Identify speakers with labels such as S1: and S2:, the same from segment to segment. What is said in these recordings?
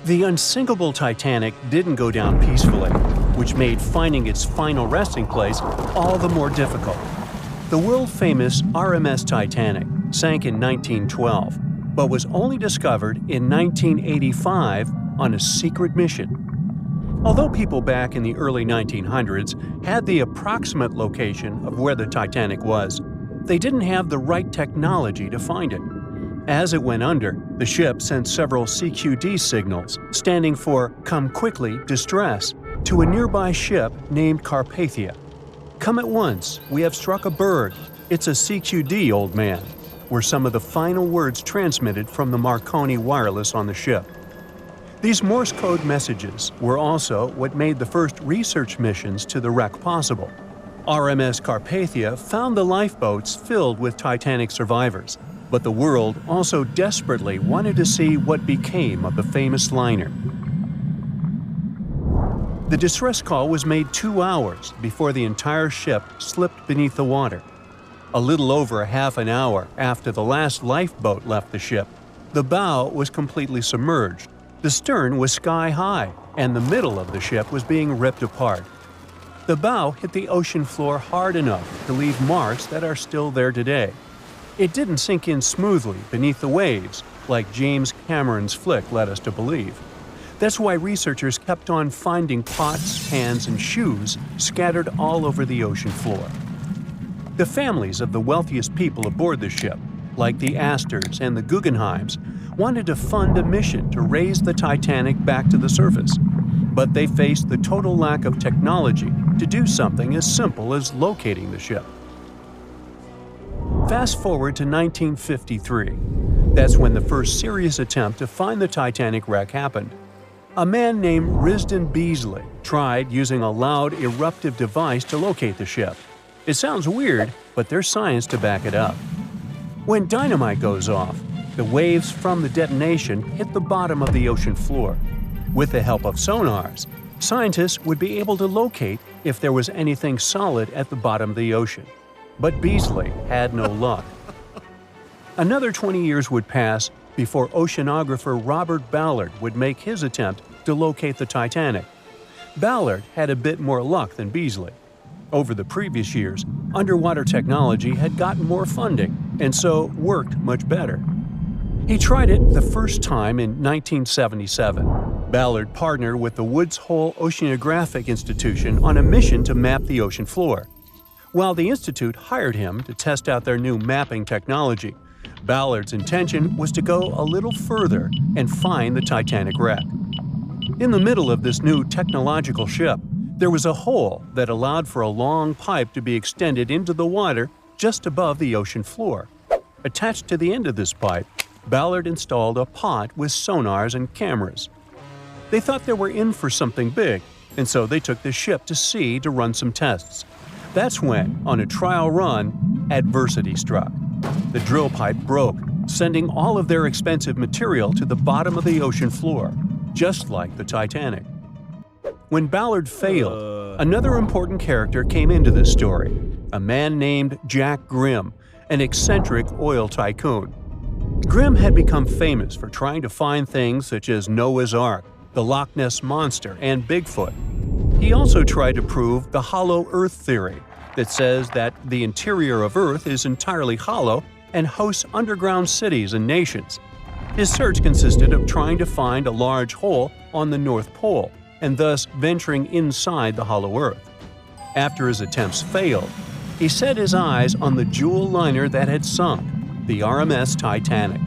S1: The unsinkable Titanic didn't go down peacefully, which made finding its final resting place all the more difficult. The world-famous RMS Titanic sank in 1912, but was only discovered in 1985 on a secret mission. Although people back in the early 1900s had the approximate location of where the Titanic was, they didn't have the right technology to find it. As it went under, the ship sent several CQD signals, standing for Come Quickly, Distress, to a nearby ship named Carpathia. Come at once, we have struck a berg. It's a CQD, old man, were some of the final words transmitted from the Marconi wireless on the ship. These Morse code messages were also what made the first research missions to the wreck possible. RMS Carpathia found the lifeboats filled with Titanic survivors, but the world also desperately wanted to see what became of the famous liner. The distress call was made 2 hours before the entire ship slipped beneath the water. A little over half an hour after the last lifeboat left the ship, the bow was completely submerged, the stern was sky high, and the middle of the ship was being ripped apart. The bow hit the ocean floor hard enough to leave marks that are still there today. It didn't sink in smoothly beneath the waves, like James Cameron's flick led us to believe. That's why researchers kept on finding pots, pans, and shoes scattered all over the ocean floor. The families of the wealthiest people aboard the ship, like the Astors and the Guggenheims, wanted to fund a mission to raise the Titanic back to the surface. But they faced the total lack of technology to do something as simple as locating the ship. Fast forward to 1953. That's when the first serious attempt to find the Titanic wreck happened. A man named Risdon Beasley tried using a loud eruptive device to locate the ship. It sounds weird, but there's science to back it up. When dynamite goes off, the waves from the detonation hit the bottom of the ocean floor. With the help of sonars, scientists would be able to locate if there was anything solid at the bottom of the ocean. But Beasley had no luck. Another 20 years would pass before oceanographer Robert Ballard would make his attempt to locate the Titanic. Ballard had a bit more luck than Beasley. Over the previous years, underwater technology had gotten more funding and so worked much better. He tried it the first time in 1977. Ballard partnered with the Woods Hole Oceanographic Institution on a mission to map the ocean floor. While the institute hired him to test out their new mapping technology, Ballard's intention was to go a little further and find the Titanic wreck. In the middle of this new technological ship, there was a hole that allowed for a long pipe to be extended into the water just above the ocean floor. Attached to the end of this pipe, Ballard installed a pod with sonars and cameras. They thought they were in for something big, and so they took the ship to sea to run some tests. That's when, on a trial run, adversity struck. The drill pipe broke, sending all of their expensive material to the bottom of the ocean floor, just like the Titanic. When Ballard failed, another important character came into this story, a man named Jack Grimm, an eccentric oil tycoon. Grimm had become famous for trying to find things such as Noah's Ark, the Loch Ness Monster, and Bigfoot. He also tried to prove the hollow Earth theory that says that the interior of Earth is entirely hollow and hosts underground cities and nations. His search consisted of trying to find a large hole on the North Pole and thus venturing inside the hollow Earth. After his attempts failed, he set his eyes on the jewel liner that had sunk, the RMS Titanic.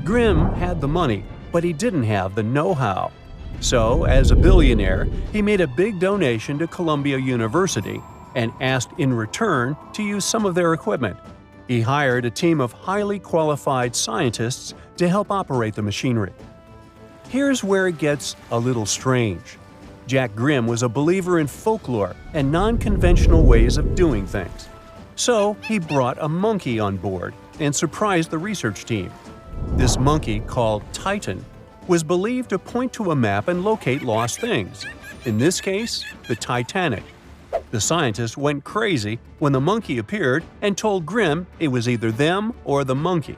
S1: Grimm had the money, but he didn't have the know-how. So, as a billionaire, he made a big donation to Columbia University and asked in return to use some of their equipment. He hired a team of highly qualified scientists to help operate the machinery. Here's where it gets a little strange. Jack Grimm was a believer in folklore and non-conventional ways of doing things. So he brought a monkey on board and surprised the research team. This monkey, called Titan, was believed to point to a map and locate lost things. In this case, the Titanic. The scientists went crazy when the monkey appeared and told Grimm it was either them or the monkey.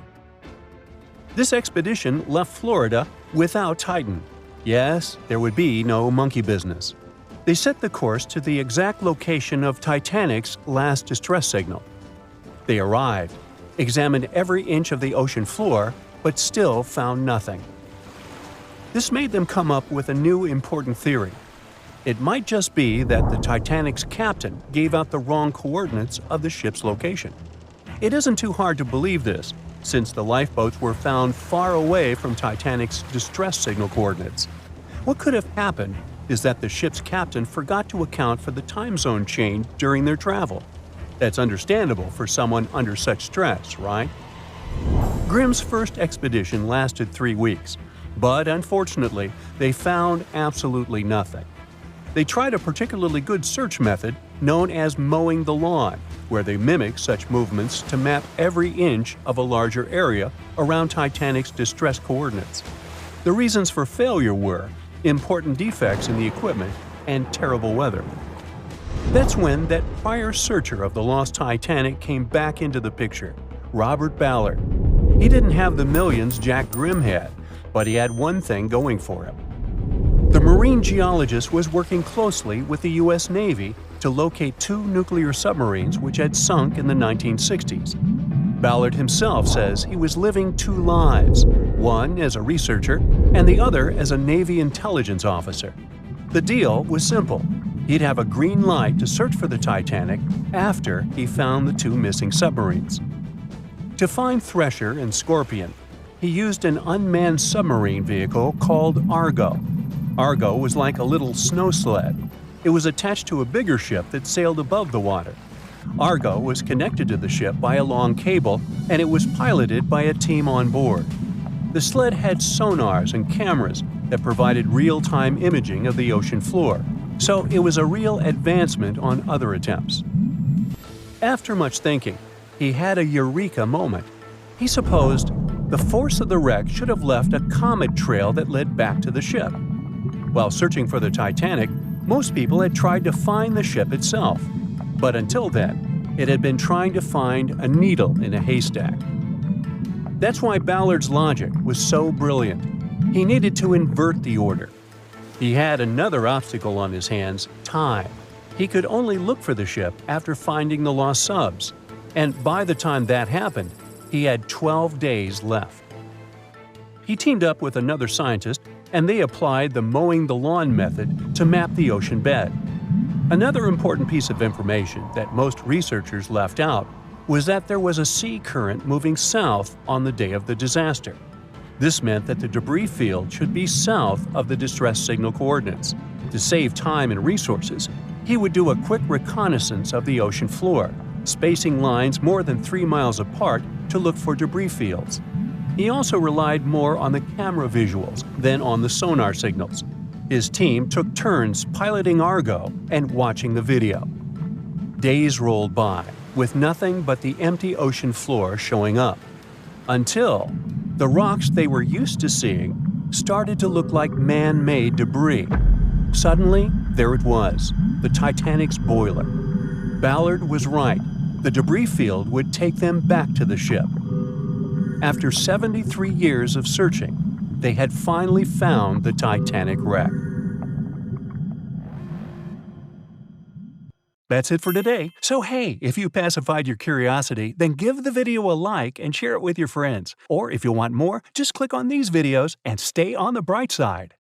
S1: This expedition left Florida Without Titan, yes, there would be no monkey business. They set the course to the exact location of Titanic's last distress signal. They arrived, examined every inch of the ocean floor, but still found nothing. This made them come up with a new important theory. It might just be that the Titanic's captain gave out the wrong coordinates of the ship's location. It isn't too hard to believe this, since the lifeboats were found far away from Titanic's distress signal coordinates. What could have happened is that the ship's captain forgot to account for the time zone change during their travel. That's understandable for someone under such stress, right? Grimm's first expedition lasted 3 weeks, but unfortunately, they found absolutely nothing. They tried a particularly good search method known as mowing the lawn, where they mimic such movements to map every inch of a larger area around Titanic's distress coordinates. The reasons for failure were important defects in the equipment and terrible weather. That's when that prior searcher of the lost Titanic came back into the picture, Robert Ballard. He didn't have the millions Jack Grimm had, but he had one thing going for him. The marine geologist was working closely with the U.S. Navy to locate 2 nuclear submarines which had sunk in the 1960s. Ballard himself says he was living 2 lives, one as a researcher and the other as a Navy intelligence officer. The deal was simple. He'd have a green light to search for the Titanic after he found the 2 missing submarines. To find Thresher and Scorpion, he used an unmanned submarine vehicle called Argo. Argo was like a little snow sled. It was attached to a bigger ship that sailed above the water. Argo was connected to the ship by a long cable, and it was piloted by a team on board. The sled had sonars and cameras that provided real-time imaging of the ocean floor, so it was a real advancement on other attempts. After much thinking, he had a eureka moment. He supposed the force of the wreck should have left a comet trail that led back to the ship. While searching for the Titanic, most people had tried to find the ship itself. But until then, it had been trying to find a needle in a haystack. That's why Ballard's logic was so brilliant. He needed to invert the order. He had another obstacle on his hands: time. He could only look for the ship after finding the lost subs. And by the time that happened, he had 12 days left. He teamed up with another scientist, and they applied the mowing the lawn method to map the ocean bed. Another important piece of information that most researchers left out was that there was a sea current moving south on the day of the disaster. This meant that the debris field should be south of the distress signal coordinates. To save time and resources, he would do a quick reconnaissance of the ocean floor, spacing lines more than 3 miles apart to look for debris fields. He also relied more on the camera visuals than on the sonar signals. His team took turns piloting Argo and watching the video. Days rolled by, with nothing but the empty ocean floor showing up. Until the rocks they were used to seeing started to look like man-made debris. Suddenly, there it was, the Titanic's boiler. Ballard was right. The debris field would take them back to the ship. After 73 years of searching, they had finally found the Titanic wreck. That's it for today. So hey, if you pacified your curiosity, then give the video a like and share it with your friends. Or if you want more, just click on these videos and stay on the bright side.